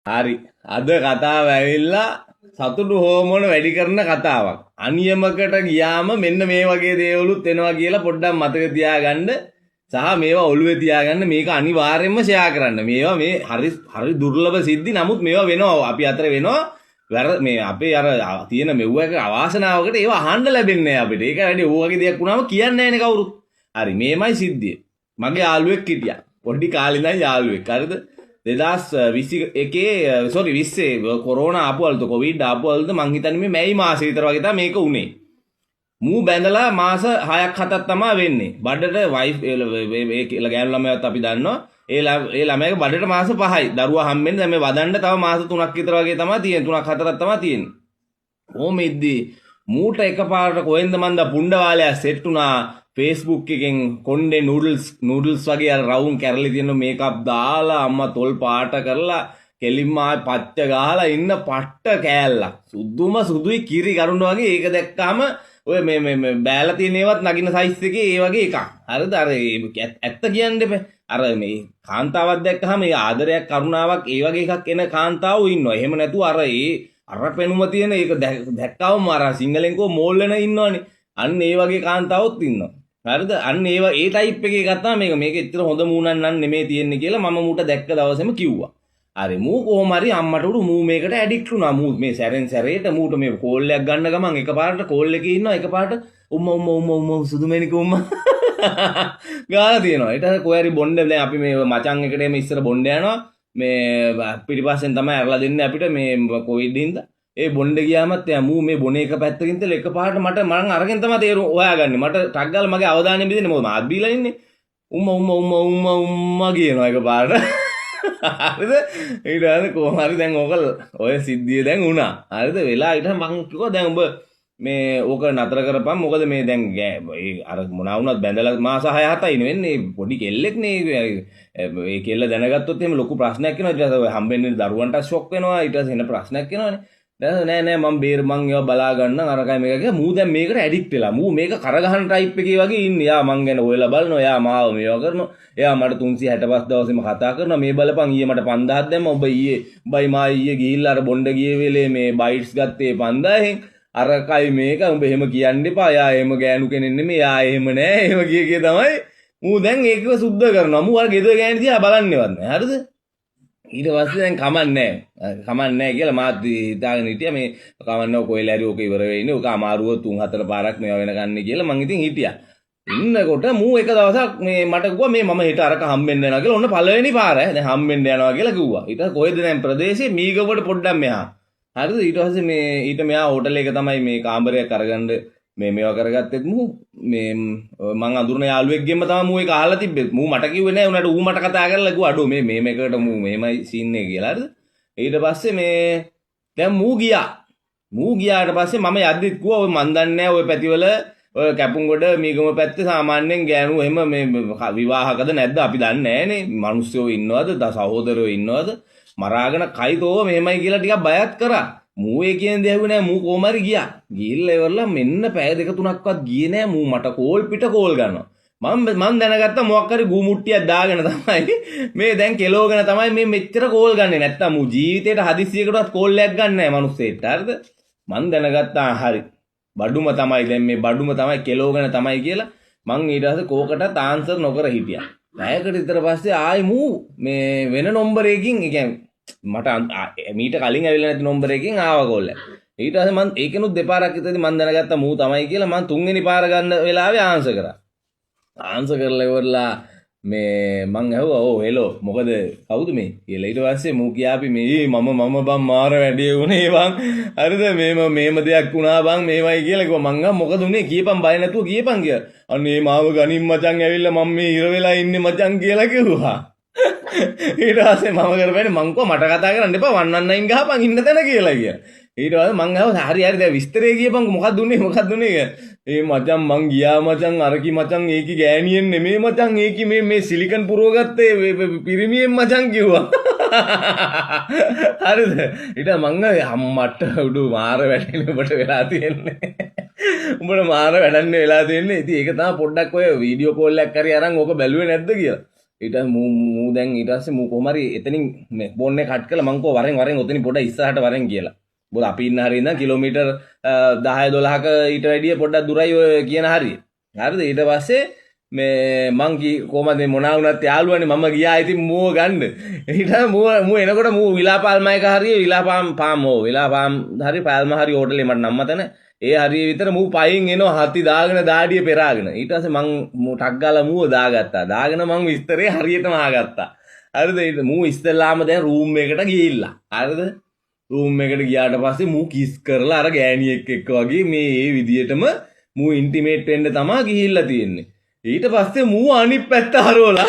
හරි. අද කතාව ඇවිල්ලා සතුටු හෝමෝන වැඩි කරන කතාවක්. අනියමකට ගියාම මෙන්න මේ වගේ දේවලුත් වෙනවා කියලා පොඩ්ඩක් මතක තියාගන්න. සහ මේවා ඔළුවේ තියාගන්න මේක අනිවාර්යයෙන්ම ෂෙයා කරන්න. මේවා මේ හරි දුර්ලභ සිද්ධි. නමුත් මේවා වෙනවා. අපි අතර වෙනවා. මේ අපේ අර තියෙන මෙව්වක අවාසනාවකට ඒවා අහන්න ලැබෙන්නේ නැහැ අපිට. ඒක වැඩි ඕවගේ දෙයක් වුණාම කියන්නේ නැහැනේ කවුරුත්. හරි මේමයි සිද්ධිය. මගේ යාළුවෙක් හිටියා. පොඩි කාලේ ඉඳන් යාළුවෙක්. හරිද? 2021 සෝරි 20 කොරෝනා ආපුවල්ද කොවිඩ් ආපුවල්ද මං හිතන්නේ මේ මැයි මාසෙ විතර වගේ තමයි මේක උනේ. මූ බැඳලා මාස 6ක් 7ක් තමයි වෙන්නේ. බඩට වයිෆ් ඒ කියලා ගෑනු ළමයාත් අපි දන්නවා. ඒ ළමයාගේ බඩට මාස 5යි. දරුවා හම්බෙන්නේ දැන් මේ වදන්න තව මාස 3ක් විතර වගේ තමයි තියෙන්නේ. 3ක් 4ක් තමයි තියෙන්නේ. ඕම ඉද්දී මූට එකපාරට කොහෙන්ද මන්ද පුණ්ඩවාලයා සෙට් වුණා. Facebook එකෙන් කොණ්ඩේ නූඩල්ස් වගේ අර රවුම් කැරලි තියෙන මේකප් දාලා අම්මා තොල් පාට කරලා කෙලින්ම ආයි පච්ච ගහලා ඉන්න පට්ට කෑල්ලක්. සුදුම සුදුයි කිරි කරුණ වගේ ඒක දැක්කාම ඔය මේ බෑලා තියෙන ඒවත් නගින සයිස් එකේ ඒ වගේ එකක්. හරිද? අර ඇත්ත කියන්න දෙපේ. අර මේ කාන්තාවක් දැක්කහම ඒ ආදරයක් කරුණාවක් ඒ වගේ එකක් එන කාන්තාවෝ ඉන්නවා. එහෙම නැතුව අර පෙනුම තියෙන ඒක දැක්කවම අර සිංහලෙන් කෝ මෝල් වෙන ඉන්නවනේ. අන්න ඒ වගේ කාන්තාවොත් ඉන්නවා. හරිද? අන්න ඒවා ඒ ටයිප් එකේ ගත්තා මේක එච්චර හොඳ මූණක් නන් නෙමෙයි තියෙන්නේ කියලා මම මූට දැක්ක දවසේම කිව්වා. හරි මූ කොහොම හරි අම්මට උඩු මූ මේකට ඇඩික්ට් වුණා. මූ මේ සැරෙන් සැරේට මූට මේ කෝල් එකක් ගන්න ගමන් එකපාරට කෝල් එකේ ඉන්නවා එකපාරට උම්ම සුදුමෙනික උම්ම ගාලා තියෙනවා. ඊට පස්සේ කොහරි බොණ්ඩ දැන් අපි මේ මචං එකට එමෙ ඉස්සර බොණ්ඩ යනවා. මේ පිටිපස්සෙන් තමයි අරලා දෙන්නේ අපිට මේ කොවිඩ් හින්දා. ඒ බොණ්ඩ ගියාමත් එයා මූ මේ බොන එක පැත්තකින් තල එකපාරට මම අරගෙන තමයි තේරුම් හොයාගන්නේ. මට ටක් ගාලා මගේ අවධානය බෙදෙන්නේ මොකද මාත් බීලා ඉන්නේ. උම්ම කියනවා එකපාරට. හරිද? ඊට පස්සේ කොහොම හරි දැන් ඕක ඔය සිද්ධිය දැන් වුණා. හරිද? වෙලා ඊට මං කිව්වා දැන් ඔබ මේ ඕක නතර කරපන්. මොකද මේ දැන් අර මොනවා වුණත් බැඳලා මාස 6-7යි වෙන්නේ. පොඩි කෙල්ලෙක් නේ. ඒ කෙල්ල දැනගත්තොත් එහෙම ලොකු ප්‍රශ්නයක් වෙනවා. ඊට පස්සේ හම්බෙන්නේ දරුවන්ට ෂොක් වෙනවා. ඊට පස්සේ එන ප්‍රශ්නයක් වෙනවානේ. නෑ මම ඒවා බලා ගන්න අරකයි මේක කියලා මූ දැන් මේකට ඇඩික්ට් වෙලා මූ මේක කරගහන ටයිප් එකේ වගේ ඉන්නේ. යා මං ගැන හොයලා බලනවා. යා මාව මේවා කරනවා. එයා මට 365 දවසෙම කතා කරනවා. මේ බලපන් ඊයේ මට 5000ක් දැම්මා. ඔබ ඊයේ බයි මා ඊයේ ගිහිල්ලා අර බොණ්ඩ ගියේ වෙලේ මේ බයිට්ස් ගත්තේ 5000න්. අරකයි මේක උඹ එහෙම කියන්න එපා. යා එහෙම ගෑනු කෙනෙක් නෙමෙයි. යා එහෙම නෑ. එහෙම කිය තමයි මූ දැන් ඒකව සුද්ධ කරනවා. මූ අර ගෙදර ගෑණි දිහා බලන්නේවත් නෑ. හරිද? ඊට පස්සේ දැන් කමන්නේ කියලා මාත් හිතාගෙන හිටියා මේ කමන්නව කොහෙල හරි ඕක ඉවර වෙන්නේ. ඕක අමාරුව 3-4 පාරක් මේවා වෙන ගන්න කියලා මං ඉතින් හිටියා. ඉන්නකොට මූ එක දවසක් මේ මට කිව්වා මේ මම හෙට අරක හම්බෙන්න යනවා කියලා. ඔන්න පළවෙනි පාර දැන් හම්බෙන්න යනවා කියලා කිව්වා. ඊට පස්සේ කොහෙද දැන් ප්‍රදේශේ මීගමට පොඩ්ඩක් මෙහා. හරිද? ඊට පස්සේ මේ ඊට මෙහා හෝටල් එක තමයි මේ කාමරයක් අරගන්න මේවා කරගත්තෙත් මූ මේ මං අඳුරන යාළුවෙක්ගෙම තමයි මූ ඒක අහලා තිබ්බේ. මූ මට කිව්වේ නෑ උනාට ඌ මට කතා කරලා කිව්වා අඩෝ මේ මේකට මූ මේමයි සීන් එක කියලා. හරිද? ඊට පස්සේ මේ දැන් මූ ගියාට පස්සේ මම යද්දිත් කිව්වා ඔය මන් දන්නේ නෑ ඔය පැතිවල ඔය කැපුම්ගොඩ මීගම පැත්තේ සාමාන්‍යයෙන් ගෑනු එහෙම මේ විවාහකද නැද්ද අපි දන්නේ නෑනේ. මිනිස්සුયો ඉන්නවද? සහෝදරයෝ ඉන්නවද? මරාගෙන කයිතෝ මෙහෙමයි කියලා ටිකක් බයත් කරා. මූ ඒ කියන දේ ඇහුවේ නෑ. මූ කොහොම හරි ගියා. ගිහිල්ලා ඉවරලා මෙන්න පැය 2-3ක්වත් ගියේ නෑ. මූ මට කෝල් ගන්නවා. මම දැනගත්තා මොකක් හරි ගූ මුට්ටියක් දාගෙන තමයි මේ දැන් කෙලෝගෙන තමයි මේ මෙච්චර කෝල් ගන්නේ. නැත්තම් මූ ජීවිතේට හදිස්සියකටවත් කෝල් එකක් ගන්න නෑ මනුස්සයෙක්ට. හරිද? මම දැනගත්තා හරි. බඩුම තමයි දැන් මේ බඩුම තමයි කෙලෝගෙන තමයි කියලා. මං ඊට පස්සේ කෝකටත් ආන්සර් නොකර හිටියා. පැයකට විතර පස්සේ ආයි මූ මේ වෙන නම්බරයකින් ඒ කියන්නේ මට මීට කලින් ඇවිල්ලා නැති නම්බරයකින් ආව කෝල් එක. ඊට පස්සේ මම ඒකෙනුත් දෙපාරක් විතරදී මම දැනගත්තා මූ තමයි කියලා. මම තුන්වෙනි පාර ගන්න වෙලාවේ ආන්සර් කරා. ආන්සර් කරලා ඉවරලා මේ මං ඇහුවා ඕ හෙලෝ මොකද කවුද මේ කියලා. ඊට පස්සේ මූ කියාපි මේ මම බං මාර වැඩේ උනේ බං. හරිද? මේම දෙයක් වුණා බං මේවයි කියලා කිව්වා. මං මොකද උනේ කියපන් බය නැතුව කියපන් කියලා. අනේ මාව ගනින් මචං ඇවිල්ලා මම මේ ඉර වෙලා ඉන්නේ මචං කියලා කිව්වා. ඊට පස්සේ මම කරපෑනේ මං කිව්වා මට කතා කරන්න එපා 119 ගහපන් ඉන්න තැන කියලා කියා. ඊට පස්සේ මං අහුවා හරි දැන් විස්තරේ කියපන් මොකක්ද උනේ කියලා. ඒ මචං මං ගියා මචං අරකි මචං ඒකි ගෑණියෙන් නෙමෙයි මචං ඒකි මේ සිලිකන් පුරවගත්තේ පිරිමියෙන් මචං කිව්වා. හරිද? ඊට මං අම්මට උඩු මාර වැඩන්නේ ඔබට වෙලා තියෙන්නේ. උඹට මාර වැඩන්නේ වෙලා තියෙන්නේ. ඉතින් ඒක තමයි පොඩ්ඩක් ඔය වීඩියෝ කෝල් එකක් කරේ අරන් ඕක බැලුවේ නැද්ද කියලා. ඊට මූ දැන් ඊට පස්සේ මූ කොහොම හරි එතනින් මේ ෆෝන් එක කට් කරලා මං කෝ වරෙන් ඔතනින් පොඩ්ඩක් ඉස්සරහට වරෙන් කියලා. බොල අපි ඉන්න හරිය ඉඳන් කිලෝමීටර් 10 12ක ඊට වැඩිය පොඩ්ඩක් දුරයි ඔය කියන හරිය. හරිද? ඊට පස්සේ මේ මං කොහමද මොනා වුණත් යාළුවනේ මම ගියා ඉතින් මූව ගන්න. ඊට මූ එනකොට මූ විලාපාල්මයක හරිය විලාපාම් හරි පාල්ම හරි හෝටලේ මට නම් මතන ඒ හරිය විතර මූ පයින් එනවා හති දාගෙන දාඩිය පෙරාගෙන. ඊට පස්සේ මං ටක් ගාලා මූව දාගත්තා. දාගෙන මං විස්තරේ හරියටම ආගත්තා. හරිද? ඊට මූ ඉස්සෙල්ලාම දැන් රූම් එකට ගිහිල්ලා. හරිද? රූම් එකට ගියාට පස්සේ මූ කිස් කරලා අර ගෑණියෙක් එක්ක වගේ මේ විදියටම මූ ඉන්ටිමේට් වෙන්න තමයි ගිහිල්ලා තියෙන්නේ. ඊට පස්සේ මූ අනිත් පැත්ත හරවලා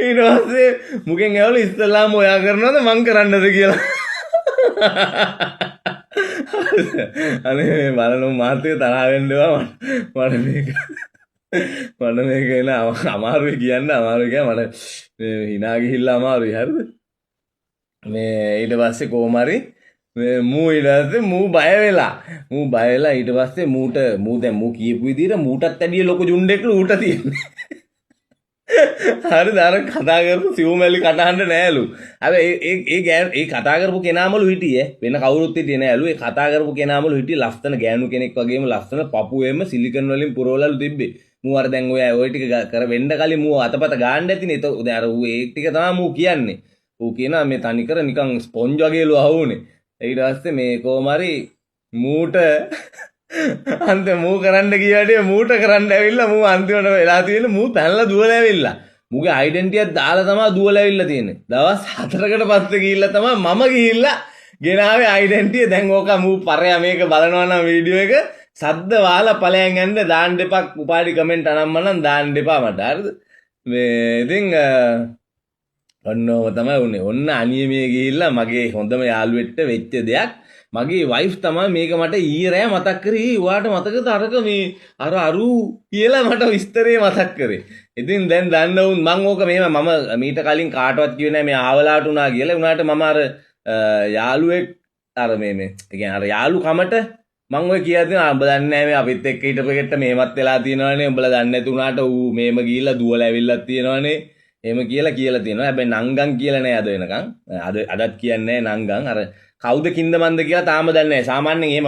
ඊට පස්සේ මුගෙන් ඇවල ඉස්සෙල්ලාම ඔයා කරනවද මං කරන්නද කියලා. අනේ බලන්න මාතේ තරහ වෙන්න එපා මට මේක එන අමාරුයි කියන්න අමාරුයි මට hina ගිහිල්ලා අමාරුයි හරිද මේ ඊට පස්සේ කොහොම හරි මූ ඊට පස්සේ මූ බය වෙලා ඊට පස්සේ මූ දැන් මූ කියපු විදිහට මූටත් වැඩිය ලොකු ජුණ්ඩෙක්ලු ඌට තියෙන්නේ. හරිද? අර කතා කරපු සිව්මැලි කටහඬ නෑලු. හැබැයි ඒ කතා කරපු කෙනාමලු හිටියේ වෙන කවුරුත් හිටියේ නෑලු. ඒ කතා කරපු කෙනාමලු හිටියේ ලස්සන ගෑනු කෙනෙක් වගේම ලස්සන පපුවෙම සිලිකන් වලින් පුරවලලු තිබ්බේ. මූ අර දැන් ඔය ටික කර වෙන්න කලින් මූ අතපත ගාන්න ඇතිනේ. දැන් අර ඌ ඒ ටික තමයි මූ කියන්නේ. ඌ කියනවා මේ තනිකර නිකන් ස්පොන්ජ් වගේලු අහුනේ. ඊට පස්සේ මේ කොහොම හරි මූට අන්ත මූ කරන්න ගියාට මූට කරන්න ඇවිල්ලා මූ අන්තිමට වෙලා තියෙන මූ පැනලා දුවලා ඇවිල්ලා. මූගේ ඩෙන්ටිටි එක දාලා තමයි දුවලා ඇවිල්ලා තියෙන්නේ. දවස් 4කට පස්සේ ගිහිල්ලා තමයි මම ගිහිල්ලා ගෙනාවේ ඩෙන්ටිටි. දැන් ඕක මූ පරයා මේක බලනවා නම් වීඩියෝ එක සද්ද වාලා ඵලයන් යන්න දාන්න එපා. උපාඩි කමෙන්ට් අනම්මනම් දාන්න එපා මට. හරිද? මේ ඉතින් ඔන්නෝම තමයි උනේ. ඔන්න අනියමේ ගිහිල්ලා මගේ හොඳම යාළුවෙක්ට වෙච්ච දෙයක්. මගේ වයිෆ් තමයි මේක මට ඊයේ රෑ මතක් කරේ. ඔයාට මතකද අරක මේ අරු කියලා මට විස්තරේ මතක් කරේ. ඉතින් දැන් දන්න උන් මම ඕක මෙහෙම මම මීට කලින් කාටවත් කිව්වේ නෑ මේ ආවලාට උනා කියලා. උනාට මම අර යාළුවෙක් අර මේ කියන්නේ අර යාළු කමට මම ඔය කියලා දෙනවා. උඹ දන්නේ නෑ මේ අපිත් එක්ක හිටපෙකට මෙහෙමත් වෙලා තියෙනවනේ. උඹලා දන්නේ නැති උනාට ඌ මෙහෙම ගිහිල්ලා දුවලා ඇවිල්ලා තියෙනවනේ. එහෙම කියලා තියෙනවා. හැබැයි නංගන් කියලා නෑ අද වෙනකන්. අදත් කියන්නේ නෑ නංගන්. අර කවුද කින්ද මන්ද කියලා තාම දන්නේ නැහැ. සාමාන්‍යයෙන් එහෙම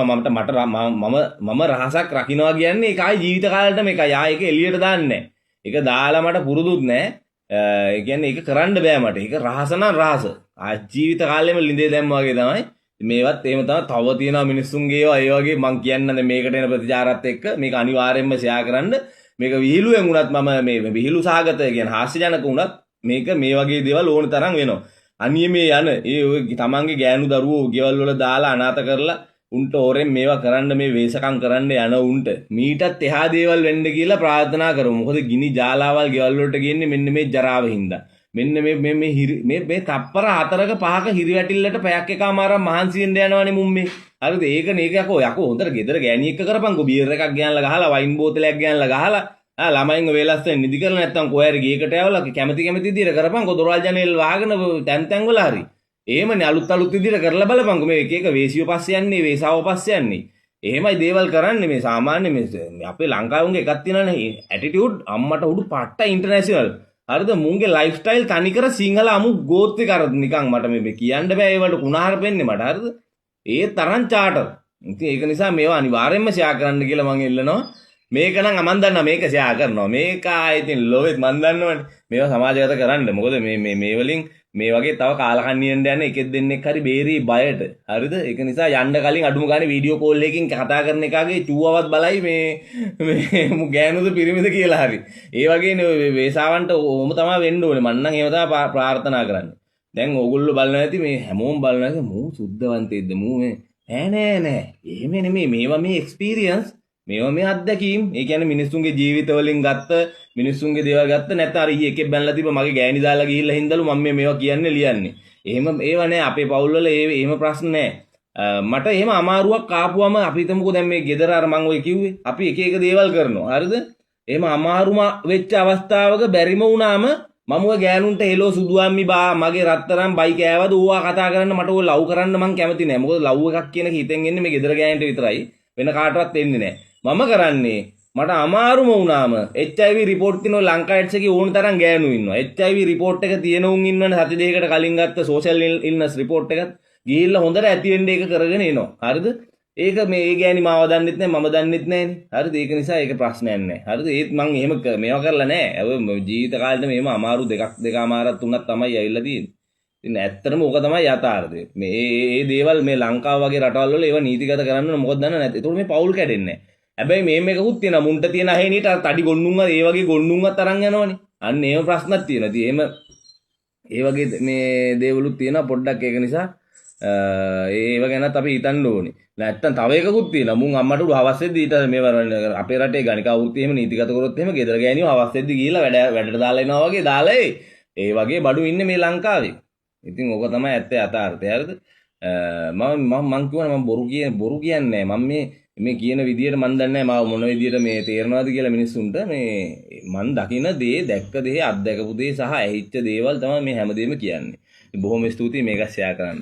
මම රහසක් රකින්නවා කියන්නේ ඒක ආයි ජීවිත කාලෙට මේකයි. ආයි ඒක එළියට දාන්නේ නැහැ. ඒක දාලා මට පුරුදුත් නැහැ. ඒ කියන්නේ ඒක කරන්න බෑ මට. ඒක රහස නම් රහස. ආ ජීවිත කාලෙම ලිඳේ දැම්ම වගේ තමයි. මේවත් එහෙම තමයි. තව තියෙනවා මිනිස්සුන්ගේ ඒවා ඒ වගේ මං කියන්නේ මේකට එන ප්‍රතිචාරات එක්ක මේක අනිවාර්යෙන්ම ෂෙයා කරන්න. මේක විහිළුවෙන් වුණත් මම මේ විහිළු සාගත කියන්නේ හාස්‍යජනක වුණත් මේක මේ වගේ දේවල් ඕන තරම් වෙනවා. අනියමේ යන ඒ තමන්ගේ ගෑනු දරුවෝ ගෙවල් වල දාලා අනාථ කරලා උන්ට ඕරෙන් මේවා කරන්න මේ වේසකම් කරන්න යන උන්ට මීටත් එහා දේවල් වෙන්න කියලා ප්‍රාර්ථනා කරමු. මොකද ගිනි ජාලාවල් ගෙවල් වලට ගෙන්නේ මෙන්න මේ ජරාව හින්දා. මෙන්න මේ තප්පර 4ක 5ක හිරි වැටිල්ලට පැයක් එකමාරක් මහන්සි වෙන්න යනවනේ මුම්මේ. හරිද? ඒකනේ ඒක යකෝ හොඳට ගෙදර ගෑණි එක්ක කරපන්කෝ බියර් එකක් ගෑනලා ගහලා වයින් බෝතලයක් ගෑනලා ගහලා ළමයින්ව වේලස්සෙන් නිදි කරලා නැත්තම් කොහේ හරි ගේකට යවලා කැමති විදිහට කරපන්කෝ දොරවල් ජනේල් වහගෙන තැන් වල හරි. එහෙමනේ අලුත් විදිහට කරලා බලපන්කෝ මේ එක වේසියෝ පස්සේ යන්නේ වේසාව පස්සේ යන්නේ. එහෙමයි දේවල් කරන්නේ මේ සාමාන්‍ය මේ අපේ ලංකාවුන්ගේ එකක් තියෙනනේ ඇටිටියුඩ් අම්මට උඩු පට්ට ඉන්ටර්නැෂනල්. හරිද? මුන්ගේ ලයිෆ් ස්ටයිල් තනිකර සිංහල අමු ගෝත්‍රික අර නිකන් මට මේ කියන්න බෑ ඒවට කුණාහර වෙන්නේ මට. හරිද? ඒ තරම් චාටර්. ඉතින් ඒක නිසා මේවා අනිවාර්යයෙන්ම ෂෙයා කරන්න කියලා මම ඉල්ලනවා. මේක නම් මම දන්නවා මේක ෂෙයා කරනවා. මේක ආයෙත් ලෝවෙත් මම දන්නවනේ. මේවා සමාජගත කරන්න. මොකද මේ වලින් මේ වගේ තව කාලකන්නියෙන්ද යන එකෙක් දෙන්නෙක් හරි බේරී බයට. හරිද? ඒක නිසා යන්න කලින් අඩුම ගානේ වීඩියෝ කෝල් එකකින් කතා කරන එකාගේ චූවවත් බලයි මේ ගෑනුද පිරිමිද කියලා හරි. ඒ වගේනේ වේසාවන්ට ඕම තමයි වෙන්න ඕනේ. මම නම් එහෙම තමයි ප්‍රාර්ථනා කරන්නේ. දැන් ඕගොල්ලෝ බලන ඇති මේ හැමෝම බලන ඇති මූ සුද්ධවන්තයෙක්ද මූ මේ නෑ. එහෙම නෙමෙයි. මේවා මේ එක්ස්පීරියන්ස් මේවා මේ අත්දැකීම්. ඒ කියන්නේ මිනිස්සුන්ගේ ජීවිත වලින් ගත්ත මිනිස්සුන්ගේ දේවල් ගත්ත නැත්නම් අර ඊයේ එකෙක් බැනලා තිබ්බ මගේ ගෑණි දාලා ගිහිල්ලා හින්දලු මම මේවා කියන්නේ ලියන්නේ. එහෙම ඒවා නෑ අපේ පවුල් වල එහෙම ප්‍රශ්න නෑ. මට එහෙම අමාරුවක් ආපුවම අපි හිතමුකෝ දැන් මේ ගෙදර අර මම ඔය කිව්වේ අපි එක දේවල් කරනවා. හරිද? එහෙම අමාරුම වෙච්ච අවස්ථාවක බැරිම වුණාම මම ඔය ගෑනුන්ට හෙලෝ සුදුවම්මි බා මගේ රත්තරන් බයි කෑවද ඕවා කතා කරන්න මට ඔය ලව් කරන්න මං කැමති නෑ. මොකද ලව් එකක් කියන එක හිතෙන් එන්නේ මේ ගෙදර ගෑනට විතරයි. වෙන කාටවත් එන්නේ නෑ. මම කරන්නේ මට අමාරුම වුණාම HIV රිපෝට් තියෙන ලංකාවෙට්ස් එකේ ඕන තරම් ගෑනු ඉන්නවා. HIV රිපෝට් එක තියෙන උන් ඉන්නවනේ සති දෙකකට කලින් ගත්ත සෝෂල් ඉල්නස් රිපෝට් එකත් ගිහිල්ලා හොඳට ඇති වෙන්න ඒක කරගෙන එනවා. හරිද? ඒක මේ ඒ ගෑණි මාව දන්නෙත් නැහැ මම දන්නෙත් නැහැනේ. හරිද? ඒක නිසා ඒක ප්‍රශ්නයක් නැහැ. හරිද? ඒත් මං එහෙම මේවා කරලා නැහැ. ජීවිත කාලෙට මේව අමාරු දෙකමාරක් තුනක් තමයි ඇවිල්ලා තියෙන්නේ. ඉතින් ඇත්තටම ඕක තමයි යථාර්ථය. මේ දේවල් මේ ලංකාව වගේ රටවල් වල ඒවා නීතිගත කරන්න ඕන මොකද දන්නව නැත්නම් ඒතකොට මේ පවුල් කැඩෙන්නේ නැහැ. හැබැයි මේ මේකකුත් තියෙනවා මුන්ට තියෙන අහේනියට තඩි ගොන්නුන්වත් ඒ වගේ ගොන්නුන්වත් අරන් යනවනේ. අන්න ඒව ප්‍රශ්නක් තියෙනවා. ඉතින් එහෙම ඒ වගේ මේ දේවලුත් තියෙනවා පොඩ්ඩක් ඒක නිසා ඒව ගැනත් අපි හිතන්න ඕනේ. නැත්තම් තව එකකුත් තියෙනවා. මුන් අම්මට හවස් වෙද්දි ඊට මේ අපේ රටේ ගණිකා වෘත්තිය එහෙම නීතිගත කරොත් එහෙම ගෙදර ගෑනියෝ හවස් වෙද්දි ගිහිල්ලා වැඩට දාලා එනවා වගේ දාලා ඒ වගේ බඩු ඉන්නේ මේ ලංකාවේ. ඉතින් ඕක තමයි ඇත්ත යථාර්ථය. හරිද? මම කියවනේ මම බොරු කියන්නේ නැහැ. මේ කියන විදියට මන් දන්නේ නැහැ මොන විදියට මේ තේරෙනවද කියලා මිනිස්සුන්ට මේ මන් දකින දේ දැක්ක දේ අත්දැකපු දේ සහ ඇහිච්ච දේවල් තමයි මේ හැමදේම කියන්නේ. බොහොම ස්තුතියි මේක ෂෙයා කරන්න.